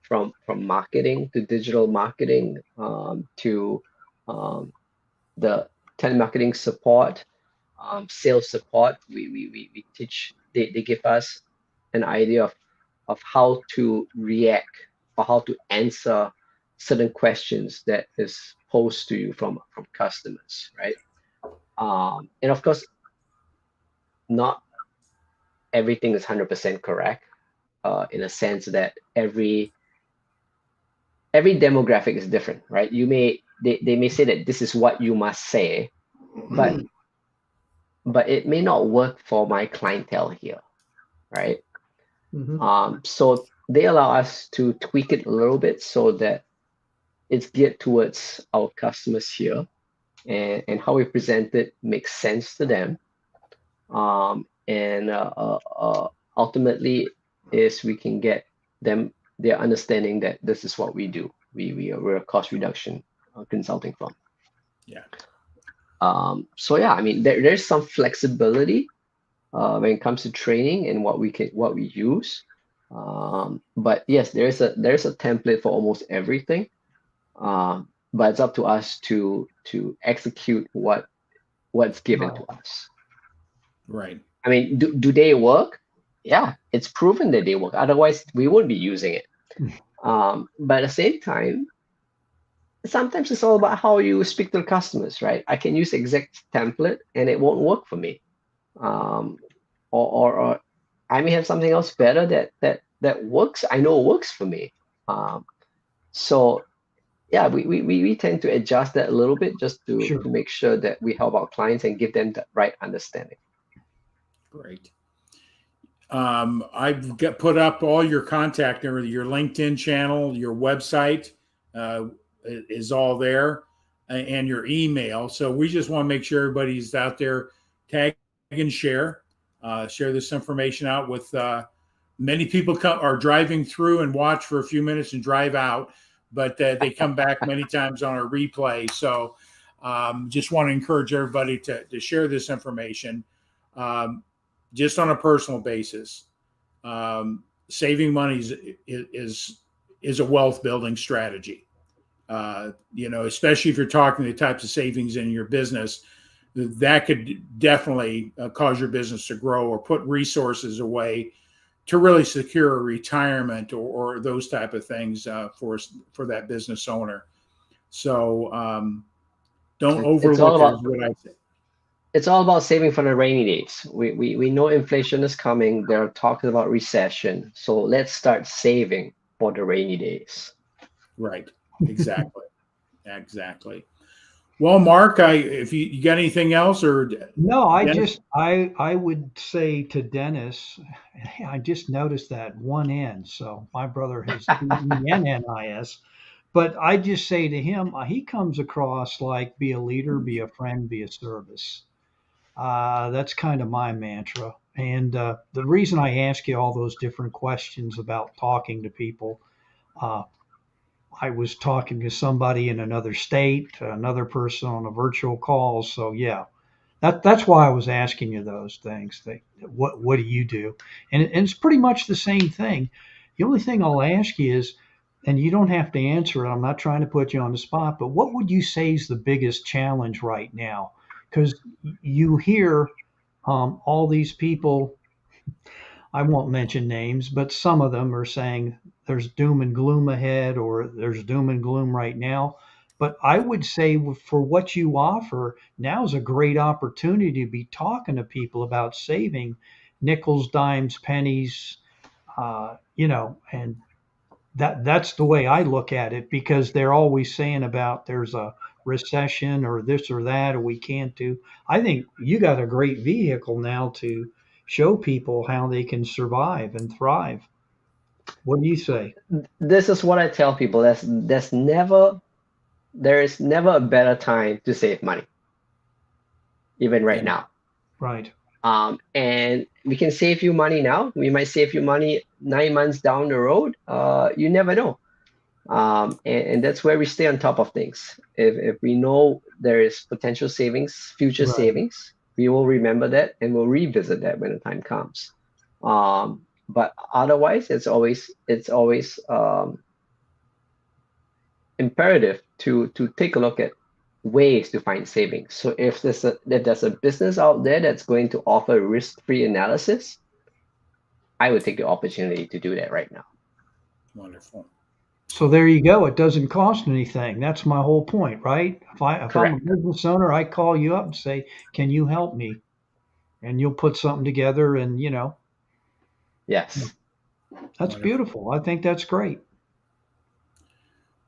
from marketing to digital marketing, to the telemarketing support, sales support. We teach. They give us an idea of how to react or how to answer certain questions that is posed to you from customers, right? And of course, not everything is 100% correct, in a sense that every demographic is different, right? They may say that this is what you must say, but it may not work for my clientele here, right? So they allow us to tweak it a little bit so that it's geared towards our customers here, and how we present it makes sense to them. And ultimately is we can get them their understanding that this is what we do. We're a cost reduction consulting firm. Yeah. So yeah, I mean there's some flexibility when it comes to training and what we use. But yes, there's a template for almost everything. But it's up to us to execute what's given to us. Right. I mean, do they work? Yeah, it's proven that they work. Otherwise, we wouldn't be using it. But at the same time, sometimes it's all about how you speak to the customers, right? I can use exact template and it won't work for me. Or I may have something else better that works. I know works for me. So yeah, we tend to adjust that a little bit just to make sure that we help our clients and give them the right understanding. Great. I've put up all your contact, your LinkedIn channel, your website is all there, and your email. So we just want to make sure everybody's out there, tag and share this information out with many people are driving through and watch for a few minutes and drive out, but they come back many times on a replay. So just want to encourage everybody to share this information. Just on a personal basis, saving money is a wealth building strategy. Especially if you're talking the types of savings in your business, that could definitely cause your business to grow or put resources away to really secure a retirement or those type of things for that business owner. So don't overlook it, is what I say. It's all about saving for the rainy days. We know inflation is coming. They're talking about recession. So let's start saving for the rainy days. Right. Exactly. Exactly. Well, Mark, if you got anything else, or no, I would say to Dennis, I just noticed that one N. So my brother has ENNIS. But I just say to him, he comes across like be a leader, be a friend, be a service. That's kind of my mantra. And the reason I ask you all those different questions about talking to people, uh, I was talking to somebody in another state, another person on a virtual call. So yeah, that's why I was asking you those things. What do you do? And it's pretty much the same thing. The only thing I'll ask you is, and you don't have to answer it. I'm not trying to put you on the spot, but what would you say is the biggest challenge right now? Because you hear all these people, I won't mention names, but some of them are saying there's doom and gloom ahead or there's doom and gloom right now. But I would say for what you offer, now is a great opportunity to be talking to people about saving nickels, dimes, pennies, and that's the way I look at it, because they're always saying about there's a recession or this or that or we can't do. I think you got a great vehicle now to show people how they can survive and thrive. What do you say? This is what I tell people. There is never a better time to save money, even right now. Right. And we can save you money now. We might save you money 9 months down the road. You never know. And that's where we stay on top of things. If we know there is potential savings, future Right. savings, we will remember that and we'll revisit that when the time comes. But otherwise, it's always imperative to take a look at ways to find savings. So if there's a business out there that's going to offer risk-free analysis, I would take the opportunity to do that right now. Wonderful. So there you go. It doesn't cost anything. That's my whole point, right? If I'm a Correct. business owner, I call you up and say, "Can you help me?" And you'll put something together, and Yes. that's Wonderful. beautiful. I think that's great.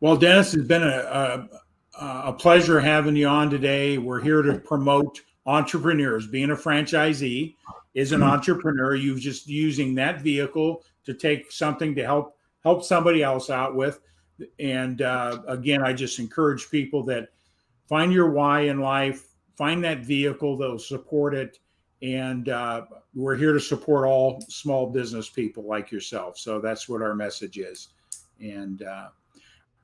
Well, Dennis, it's been a pleasure having you on today. We're here to promote entrepreneurs. Being a franchisee is an entrepreneur. You're just using that vehicle to take something to help somebody else out with. And again, I just encourage people that find your why in life, find that vehicle that'll support it. And we're here to support all small business people like yourself. So that's what our message is. And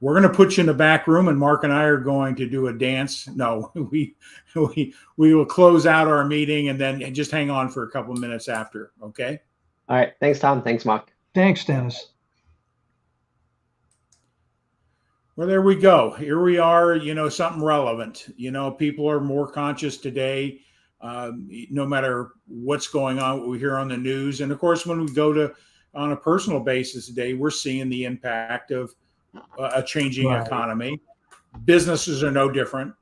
we're going to put you in the back room, and Mark and I are going to do a dance. No, we will close out our meeting and then just hang on for a couple of minutes after. Okay. All right. Thanks, Tom. Thanks, Mark. Thanks, Dennis. Well, there we go. Here we are, something relevant. People are more conscious today, no matter what's going on, what we hear on the news. And of course, when we go to on a personal basis today, we're seeing the impact of a changing Right. economy. Businesses are no different.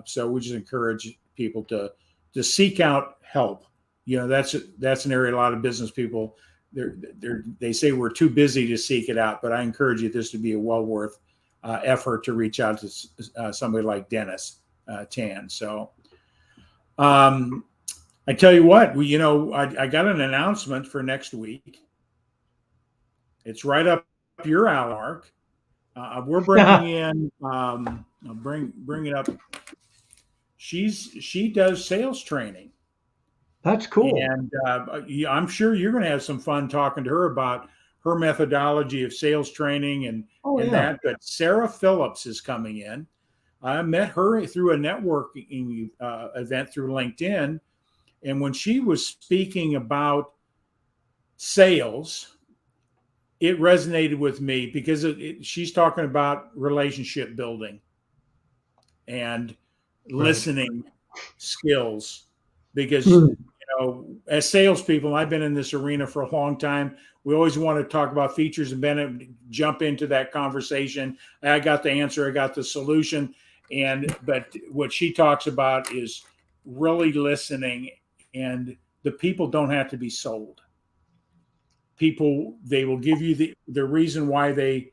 So we just encourage people to seek out help. That's an area a lot of business people they say we're too busy to seek it out, but I encourage you this to be a well worth effort to reach out to somebody like Denis Tan. So I tell you what, I got an announcement for next week. It's right up your alley, Mark. We're bringing in. I'll bring it up. She does sales training. That's cool. And I'm sure you're going to have some fun talking to her about her methodology of sales training and that. But Sarah Phillips is coming in. I met her through a networking event through LinkedIn. And when she was speaking about sales, it resonated with me because she's talking about relationship building and listening skills. Because as salespeople, I've been in this arena for a long time. We always want to talk about features and benefits, jump into that conversation. I got the answer, I got the solution, but what she talks about is really listening. And the people don't have to be sold. People, they will give you the reason why they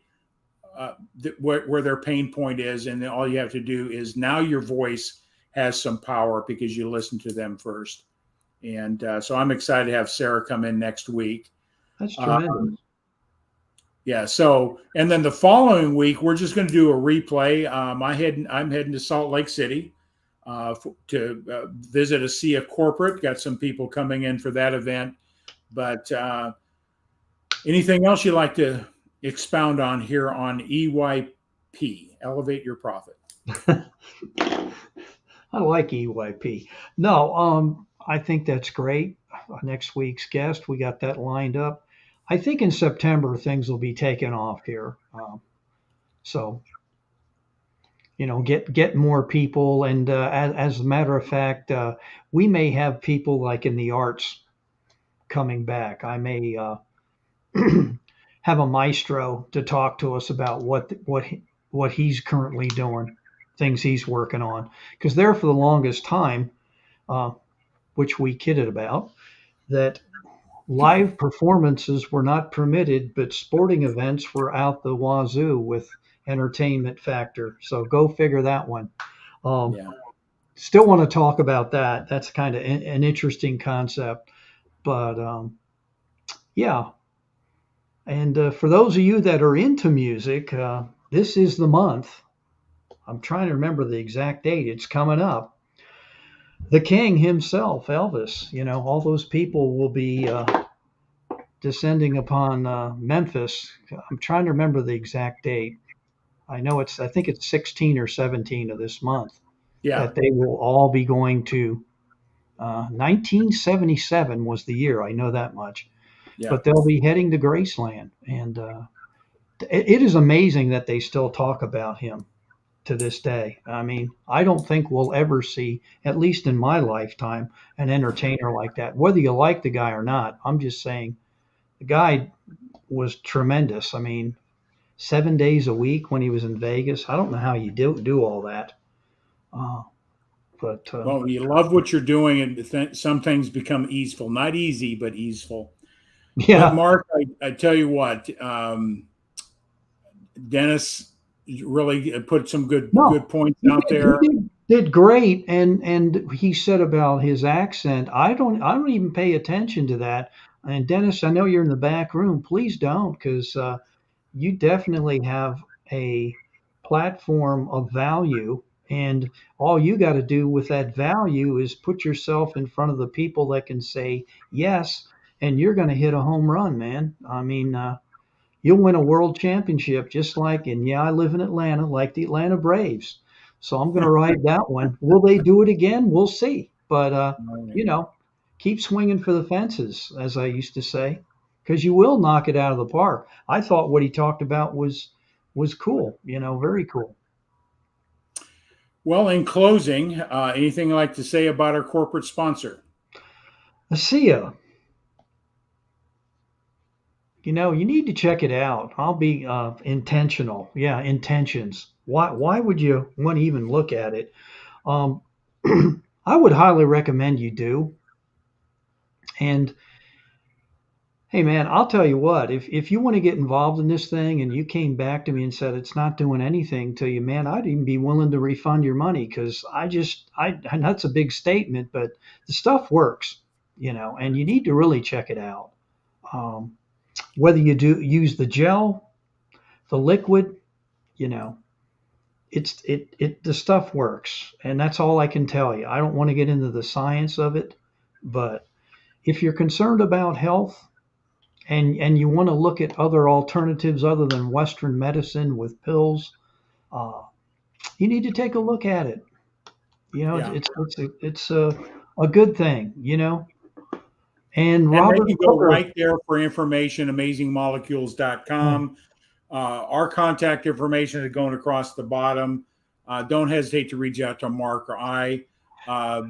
where their pain point is, and then all you have to do is now your voice has some power because you listen to them first. And so I'm excited to have Sarah come in next week. That's tremendous. Yeah. So, and then the following week, we're just going to do a replay. I'm heading to Salt Lake City to visit a SIA corporate. Got some people coming in for that event. But anything else you'd like to expound on here on EYP, Elevate Your Profit? I like EYP. No, I think that's great. Next week's guest, we got that lined up. I think in September things will be taken off here. So, get more people. And as a matter of fact, we may have people like in the arts coming back. I may have a maestro to talk to us about what he's currently doing, things he's working on. Because there for the longest time, which we kidded about, that live performances were not permitted, but sporting events were out the wazoo with entertainment factor. So go figure that one. Still want to talk about that. That's kind of an interesting concept. But yeah. And for those of you that are into music, this is the month. I'm trying to remember the exact date. It's coming up. The king himself, Elvis, all those people will be descending upon Memphis. I'm trying to remember the exact date. I think it's 16 or 17 of this month that they will all be going to 1977 was the year. I know that much. Yeah. But they'll be heading to Graceland, and it is amazing that they still talk about him to this day. I mean, I don't think we'll ever see, at least in my lifetime, an entertainer like that. Whether you like the guy or not, I'm just saying the guy was tremendous. I mean, 7 days a week when he was in Vegas. I don't know how you do all that. Uh, but Well, you love what you're doing, and some things become easeful. Not easy, but easeful. But yeah, Mark, I tell you what, Dennis really put some good no, points he out did, there. did great, and he said about his accent. I don't even pay attention to that. And Dennis, I know you're in the back room. Please don't, because you definitely have a platform of value, and all you got to do with that value is put yourself in front of the people that can say yes, and you're going to hit a home run, man. I mean, you'll win a world championship just like, and yeah, I live in Atlanta, like the Atlanta Braves. So I'm going to ride that one. Will they do it again? We'll see. But, you know, keep swinging for the fences, as I used to say, because you will knock it out of the park. I thought what he talked about was cool, very cool. Well, in closing, anything you'd like to say about our corporate sponsor? ASEA, you need to check it out. I'll be intentional. Yeah, intentions. Why would you want to even look at it? Um, I would highly recommend you do. And hey, man, I'll tell you what, if you want to get involved in this thing and you came back to me and said it's not doing anything to you, man, I'd even be willing to refund your money because and that's a big statement, but the stuff works, and you need to really check it out. Um, whether you do use the gel, the liquid, you know, the stuff works, and that's all I can tell you. I don't want to get into the science of it, but if you're concerned about health and you want to look at other alternatives other than Western medicine with pills, uh, you need to take a look at it. Yeah. It's a good thing, And And they Robert can go Booker, right there for information, oh, amazingmolecules.com. Our contact information is going across the bottom. Don't hesitate to reach out to Mark or I. Uh,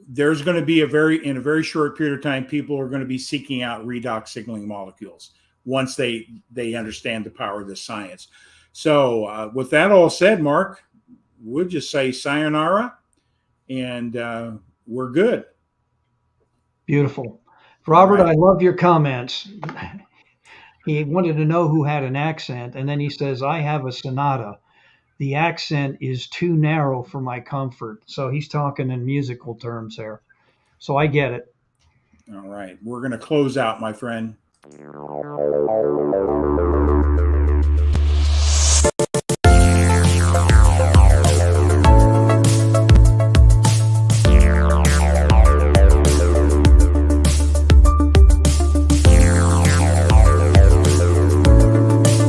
there's going to be in a very short period of time, people are going to be seeking out redox signaling molecules once they understand the power of this science. So with that all said, Mark, we'll just say sayonara, and we're good. beautiful. All Robert, right. I love your comments. He wanted to know who had an accent, and then he says, I have a sonata. The accent is too narrow for my comfort. So he's talking in musical terms there. So I get it. All right. We're going to close out, my friend.